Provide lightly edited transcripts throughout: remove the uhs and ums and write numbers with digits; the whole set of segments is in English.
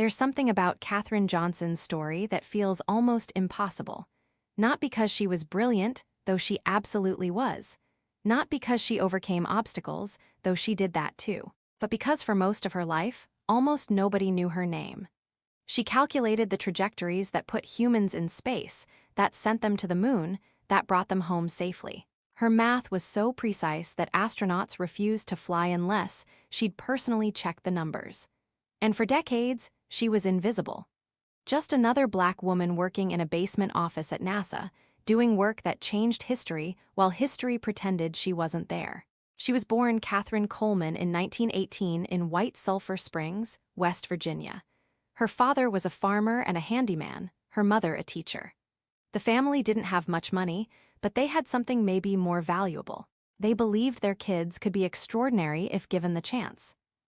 There's something about Katherine Johnson's story that feels almost impossible. Not because she was brilliant, though she absolutely was. Not because she overcame obstacles, though she did that too. But because for most of her life, almost nobody knew her name. She calculated the trajectories that put humans in space, that sent them to the moon, that brought them home safely. Her math was so precise that astronauts refused to fly unless she'd personally check the numbers. And for decades, she was invisible. Just another black woman working in a basement office at NASA, doing work that changed history while history pretended she wasn't there. She was born Katherine Coleman in 1918 in White Sulphur Springs, West Virginia. Her father was a farmer and a handyman, her mother a teacher. The family didn't have much money, but they had something maybe more valuable. They believed their kids could be extraordinary if given the chance.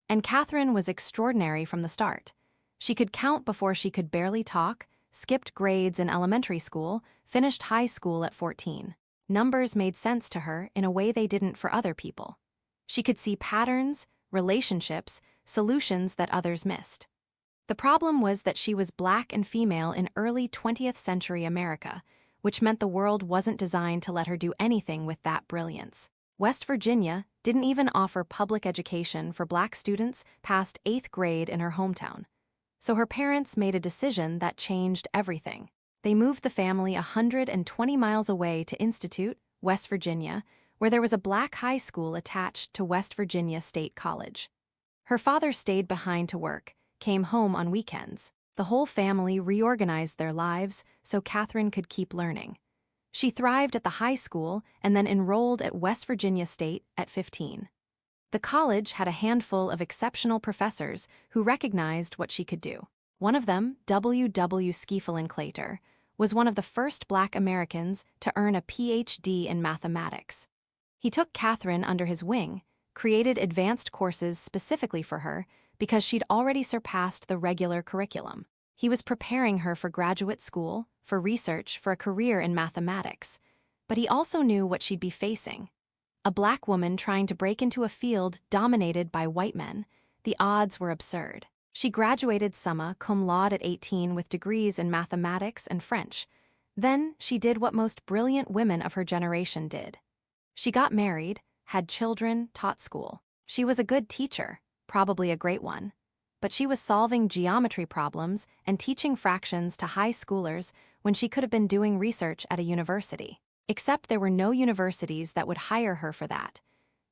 And Katherine was extraordinary from the start. She could count before she could barely talk, skipped grades in elementary school, finished high school at 14. Numbers made sense to her in a way they didn't for other people. She could see patterns, relationships, solutions that others missed. The problem was that she was black and female in early 20th century America, which meant the world wasn't designed to let her do anything with that brilliance. West Virginia didn't even offer public education for black students past 8th grade in her hometown. So her parents made a decision that changed everything. They moved the family 120 miles away to Institute, West Virginia, where there was a black high school attached to West Virginia State College. Her father stayed behind to work, came home on weekends. The whole family reorganized their lives so Katherine could keep learning. She thrived at the high school and then enrolled at West Virginia State at 15. The college had a handful of exceptional professors who recognized what she could do. One of them, W. Skeefelen Claytor, was one of the first black Americans to earn a PhD in mathematics. He took Katherine under his wing, created advanced courses specifically for her because she'd already surpassed the regular curriculum. He was preparing her for graduate school, for research, for a career in mathematics. But he also knew what she'd be facing. A black woman trying to break into a field dominated by white men. The odds were absurd. She graduated summa cum laude at 18 with degrees in mathematics and French. Then she did what most brilliant women of her generation did. She got married, had children, taught school. She was a good teacher, probably a great one. But she was solving geometry problems and teaching fractions to high schoolers when she could have been doing research at a university. Except there were no universities that would hire her for that.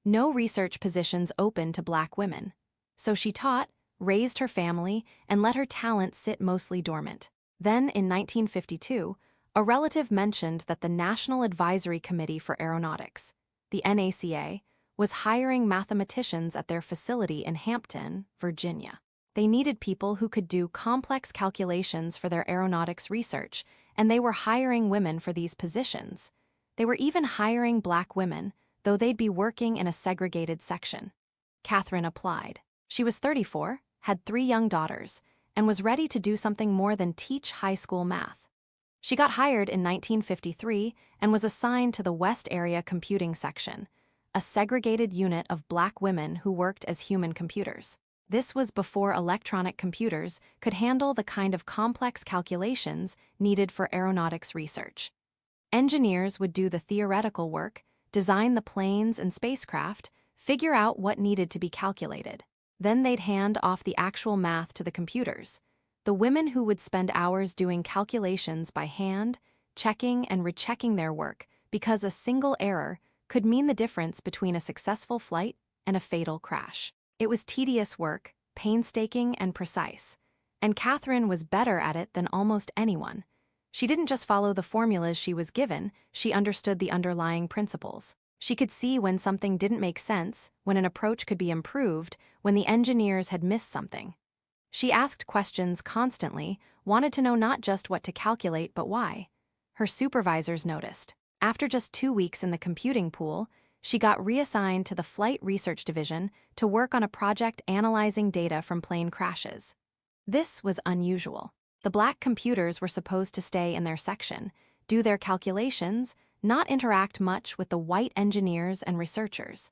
No research positions open to black women. So she taught, raised her family, and let her talent sit mostly dormant. Then, in 1952, a relative mentioned that the National Advisory Committee for Aeronautics, the NACA, was hiring mathematicians at their facility in Hampton, Virginia. They needed people who could do complex calculations for their aeronautics research, and they were hiring women for these positions. They were even hiring black women, though they'd be working in a segregated section. Katherine applied. She was 34, had 3 young daughters, and was ready to do something more than teach high school math. She got hired in 1953 and was assigned to the West Area Computing Section, a segregated unit of black women who worked as human computers. This was before electronic computers could handle the kind of complex calculations needed for aeronautics research. Engineers would do the theoretical work, design the planes and spacecraft, figure out what needed to be calculated. Then they'd hand off the actual math to the computers. The women who would spend hours doing calculations by hand, checking and rechecking their work because a single error could mean the difference between a successful flight and a fatal crash. It was tedious work, painstaking and precise, and Katherine was better at it than almost anyone. She didn't just follow the formulas she was given, she understood the underlying principles. She could see when something didn't make sense, when an approach could be improved, when the engineers had missed something. She asked questions constantly, wanted to know not just what to calculate but why. Her supervisors noticed. After just 2 weeks in the computing pool, she got reassigned to the Flight Research Division to work on a project analyzing data from plane crashes. This was unusual. The black computers were supposed to stay in their section, do their calculations, not interact much with the white engineers and researchers.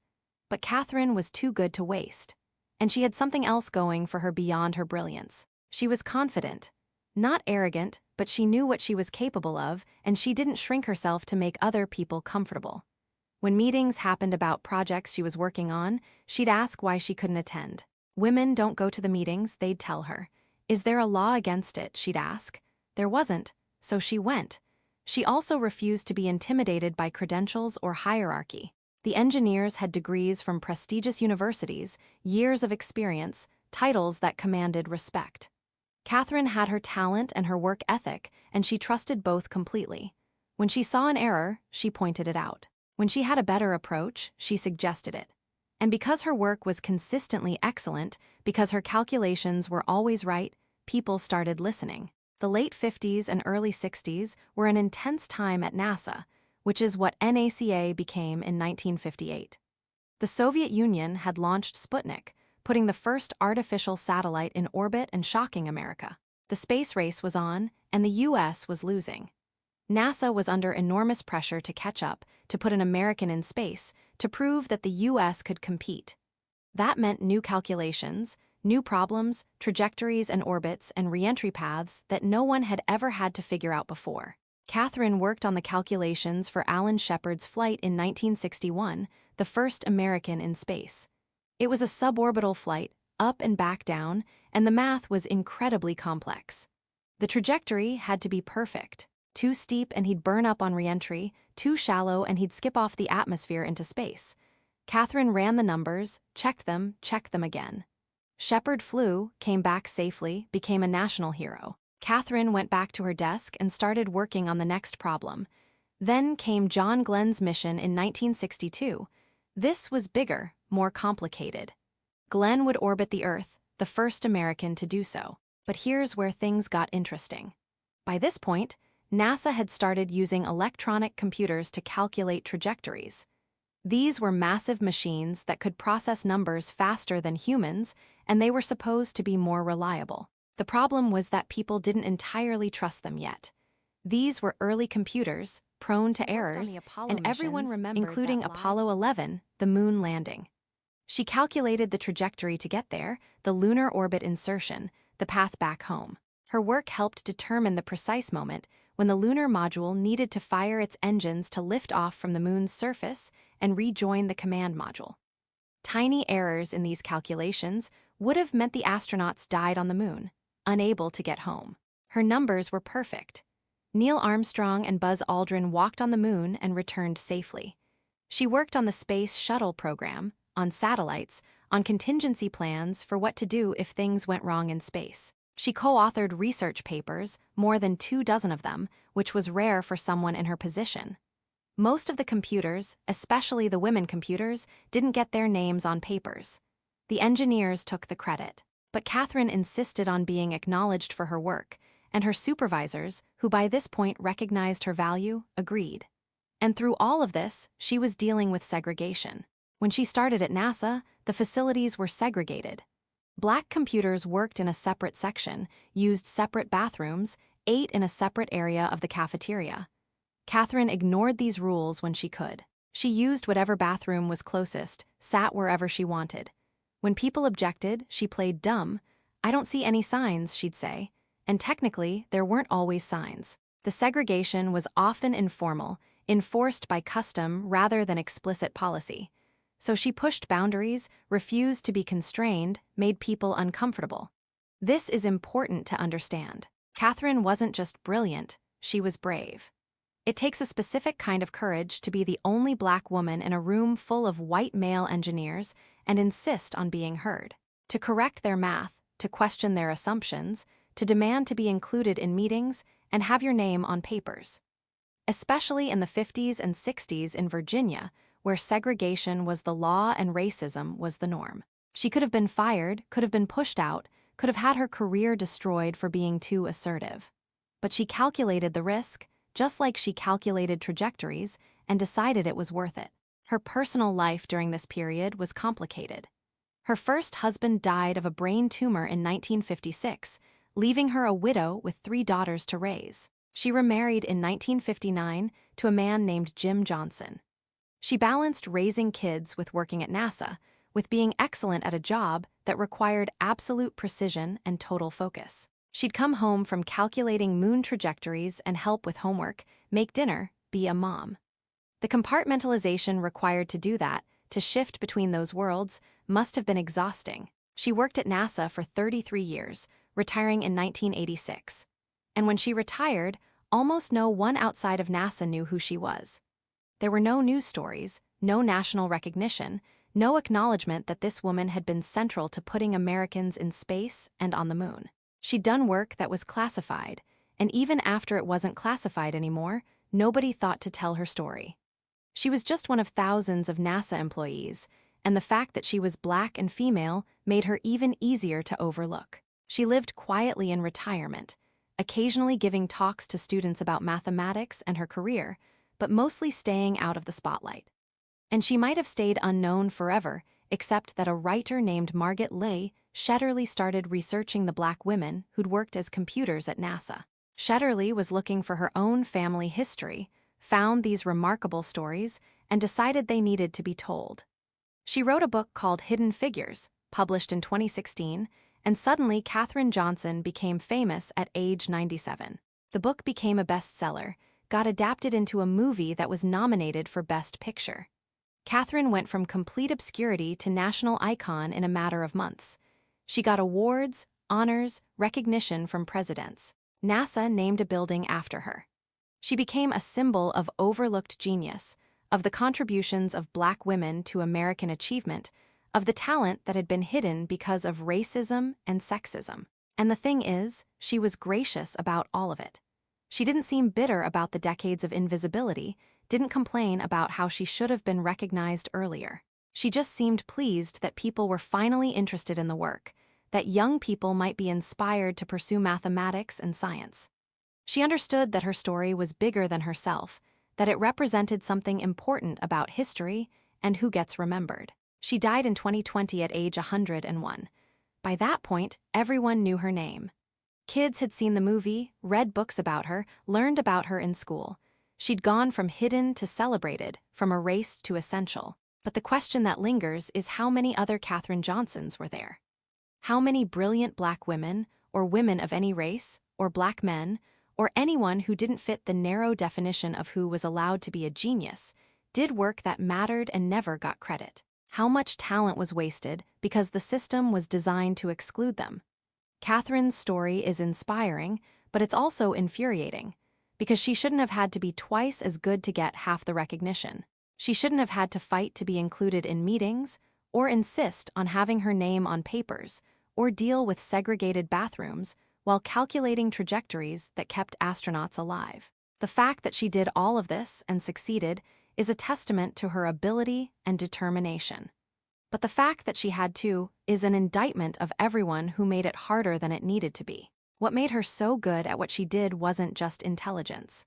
But Katherine was too good to waste, and she had something else going for her beyond her brilliance. She was confident. Not arrogant, but she knew what she was capable of, and she didn't shrink herself to make other people comfortable. When meetings happened about projects she was working on, she'd ask why she couldn't attend. Women don't go to the meetings, they'd tell her. Is there a law against it, she'd ask. There wasn't, so she went. She also refused to be intimidated by credentials or hierarchy. The engineers had degrees from prestigious universities, years of experience, titles that commanded respect. Katherine had her talent and her work ethic, and she trusted both completely. When she saw an error, she pointed it out. When she had a better approach, she suggested it. And because her work was consistently excellent, because her calculations were always right, people started listening. The late 50s and early 60s were an intense time at NASA, which is what NASA became in 1958. The Soviet Union had launched Sputnik, putting the first artificial satellite in orbit and shocking America. The space race was on, and the US was losing. NASA was under enormous pressure to catch up, to put an American in space, to prove that the US could compete. That meant new calculations, new problems, trajectories and orbits and re-entry paths that no one had ever had to figure out before. Katherine worked on the calculations for Alan Shepard's flight in 1961, the first American in space. It was a suborbital flight, up and back down, and the math was incredibly complex. The trajectory had to be perfect. Too steep and he'd burn up on re-entry, too shallow and he'd skip off the atmosphere into space. Katherine ran the numbers, checked them again. Shepard flew, came back safely, became a national hero. Katherine went back to her desk and started working on the next problem. Then came John Glenn's mission in 1962. This was bigger, more complicated. Glenn would orbit the Earth, the first American to do so. But here's where things got interesting. By this point, NASA had started using electronic computers to calculate trajectories. These were massive machines that could process numbers faster than humans, and they were supposed to be more reliable. The problem was that people didn't entirely trust them yet. These were early computers, prone to errors, and everyone remembered, including Apollo 11, the moon landing. She calculated the trajectory to get there, the lunar orbit insertion, the path back home. Her work helped determine the precise moment when the lunar module needed to fire its engines to lift off from the moon's surface and rejoin the command module. Tiny errors in these calculations would have meant the astronauts died on the moon, unable to get home. Her numbers were perfect. Neil Armstrong and Buzz Aldrin walked on the moon and returned safely. She worked on the Space Shuttle program, on satellites, on contingency plans for what to do if things went wrong in space. She co-authored research papers, more than 24 of them, which was rare for someone in her position. Most of the computers, especially the women computers, didn't get their names on papers. The engineers took the credit. But Katherine insisted on being acknowledged for her work, and her supervisors, who by this point recognized her value, agreed. And through all of this, she was dealing with segregation. When she started at NASA, the facilities were segregated. Black computers worked in a separate section, used separate bathrooms, ate in a separate area of the cafeteria. Katherine ignored these rules when she could. She used whatever bathroom was closest, sat wherever she wanted. When people objected, she played dumb. I don't see any signs, she'd say. And technically, there weren't always signs. The segregation was often informal, enforced by custom rather than explicit policy. So she pushed boundaries, refused to be constrained, made people uncomfortable. This is important to understand. Katherine wasn't just brilliant, she was brave. It takes a specific kind of courage to be the only black woman in a room full of white male engineers and insist on being heard. To correct their math, to question their assumptions, to demand to be included in meetings, and have your name on papers. Especially in the 50s and 60s in Virginia, where segregation was the law and racism was the norm. She could have been fired, could have been pushed out, could have had her career destroyed for being too assertive. But she calculated the risk, just like she calculated trajectories, and decided it was worth it. Her personal life during this period was complicated. Her first husband died of a brain tumor in 1956, leaving her a widow with 3 daughters to raise. She remarried in 1959 to a man named Jim Johnson. She balanced raising kids with working at NASA, with being excellent at a job that required absolute precision and total focus. She'd come home from calculating moon trajectories and help with homework, make dinner, be a mom. The compartmentalization required to do that, to shift between those worlds, must have been exhausting. She worked at NASA for 33 years, retiring in 1986. And when she retired, almost no one outside of NASA knew who she was. There were no news stories, no national recognition, no acknowledgement that this woman had been central to putting Americans in space and on the moon. She'd done work that was classified, and even after it wasn't classified anymore, nobody thought to tell her story. She was just one of thousands of NASA employees, and the fact that she was Black and female made her even easier to overlook. She lived quietly in retirement, occasionally giving talks to students about mathematics and her career, but mostly staying out of the spotlight. And she might have stayed unknown forever, except that a writer named Margaret Leigh Shetterly started researching the Black women who'd worked as computers at NASA. Shetterly was looking for her own family history, found these remarkable stories, and decided they needed to be told. She wrote a book called Hidden Figures, published in 2016, and suddenly Katherine Johnson became famous at age 97. The book became a bestseller, got adapted into a movie that was nominated for Best Picture. Katherine went from complete obscurity to national icon in a matter of months. She got awards, honors, recognition from presidents. NASA named a building after her. She became a symbol of overlooked genius, of the contributions of Black women to American achievement, of the talent that had been hidden because of racism and sexism. And the thing is, she was gracious about all of it. She didn't seem bitter about the decades of invisibility, didn't complain about how she should have been recognized earlier. She just seemed pleased that people were finally interested in the work, that young people might be inspired to pursue mathematics and science. She understood that her story was bigger than herself, that it represented something important about history and who gets remembered. She died in 2020 at age 101. By that point, everyone knew her name. Kids had seen the movie, read books about her, learned about her in school. She'd gone from hidden to celebrated, from erased to essential. But the question that lingers is how many other Katherine Johnsons were there? How many brilliant Black women, or women of any race, or Black men, or anyone who didn't fit the narrow definition of who was allowed to be a genius, did work that mattered and never got credit? How much talent was wasted because the system was designed to exclude them? Katherine's story is inspiring, but it's also infuriating, because she shouldn't have had to be twice as good to get half the recognition. She shouldn't have had to fight to be included in meetings, or insist on having her name on papers, or deal with segregated bathrooms while calculating trajectories that kept astronauts alive. The fact that she did all of this and succeeded is a testament to her ability and determination. But the fact that she had to is an indictment of everyone who made it harder than it needed to be. What made her so good at what she did wasn't just intelligence.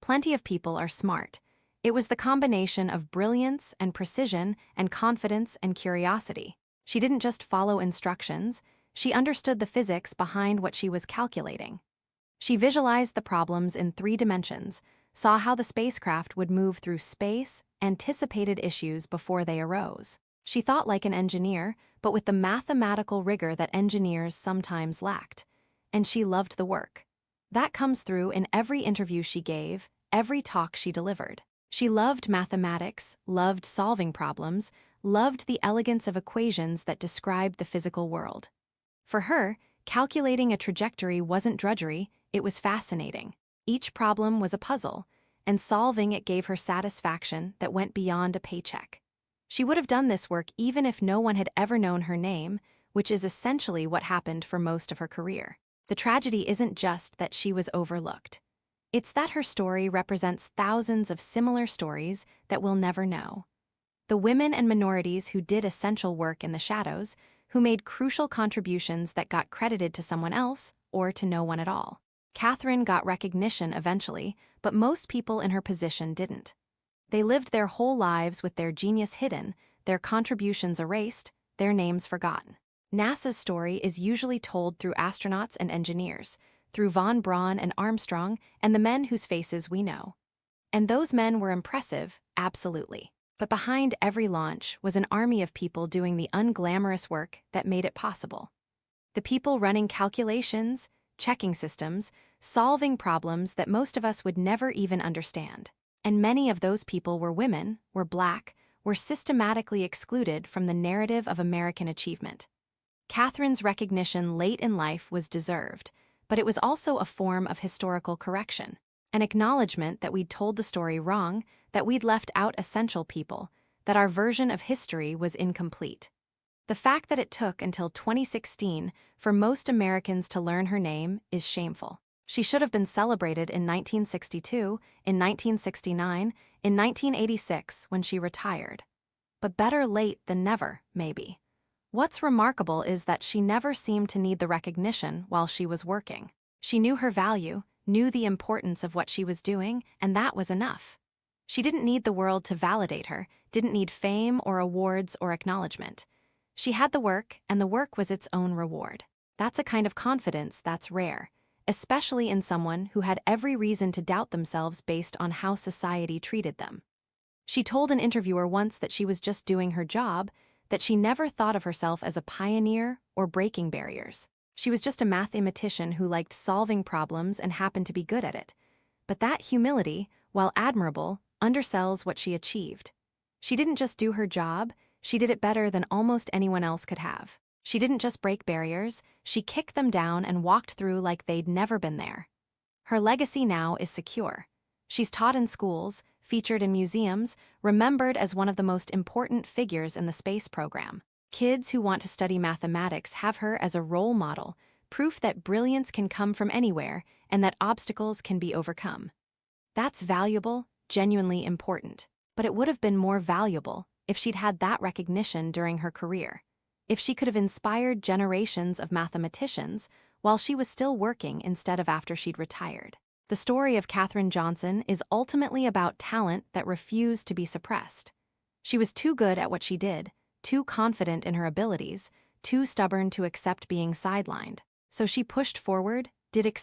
Plenty of people are smart. It was the combination of brilliance and precision and confidence and curiosity. She didn't just follow instructions, she understood the physics behind what she was calculating. She visualized the problems in 3 dimensions, saw how the spacecraft would move through space, anticipated issues before they arose. She thought like an engineer, but with the mathematical rigor that engineers sometimes lacked. And she loved the work. That comes through in every interview she gave, every talk she delivered. She loved mathematics, loved solving problems, loved the elegance of equations that described the physical world. For her, calculating a trajectory wasn't drudgery, it was fascinating. Each problem was a puzzle, and solving it gave her satisfaction that went beyond a paycheck. She would have done this work even if no one had ever known her name, which is essentially what happened for most of her career. The tragedy isn't just that she was overlooked. It's that her story represents thousands of similar stories that we'll never know. The women and minorities who did essential work in the shadows, who made crucial contributions that got credited to someone else or to no one at all. Katherine got recognition eventually, but most people in her position didn't. They lived their whole lives with their genius hidden, their contributions erased, their names forgotten. NASA's story is usually told through astronauts and engineers, through von Braun and Armstrong and the men whose faces we know. And those men were impressive, absolutely. But behind every launch was an army of people doing the unglamorous work that made it possible. The people running calculations, checking systems, solving problems that most of us would never even understand. And many of those people were women, were Black, were systematically excluded from the narrative of American achievement. Katherine's recognition late in life was deserved, but it was also a form of historical correction, an acknowledgement that we'd told the story wrong, that we'd left out essential people, that our version of history was incomplete. The fact that it took until 2016 for most Americans to learn her name is shameful. She should have been celebrated in 1962, in 1969, in 1986 when she retired. But better late than never, maybe. What's remarkable is that she never seemed to need the recognition while she was working. She knew her value, knew the importance of what she was doing, and that was enough. She didn't need the world to validate her, didn't need fame or awards or acknowledgement. She had the work, and the work was its own reward. That's a kind of confidence that's rare, especially in someone who had every reason to doubt themselves based on how society treated them. She told an interviewer once that she was just doing her job, that she never thought of herself as a pioneer or breaking barriers. She was just a mathematician who liked solving problems and happened to be good at it. But that humility, while admirable, undersells what she achieved. She didn't just do her job, she did it better than almost anyone else could have. She didn't just break barriers, she kicked them down and walked through like they'd never been there. Her legacy now is secure. She's taught in schools, featured in museums, remembered as one of the most important figures in the space program. Kids who want to study mathematics have her as a role model, proof that brilliance can come from anywhere and that obstacles can be overcome. That's valuable, genuinely important. But it would have been more valuable if she'd had that recognition during her career. If she could have inspired generations of mathematicians while she was still working instead of after she'd retired. The story of Katherine Johnson is ultimately about talent that refused to be suppressed. She was too good at what she did, too confident in her abilities, too stubborn to accept being sidelined. So she pushed forward, did exceptional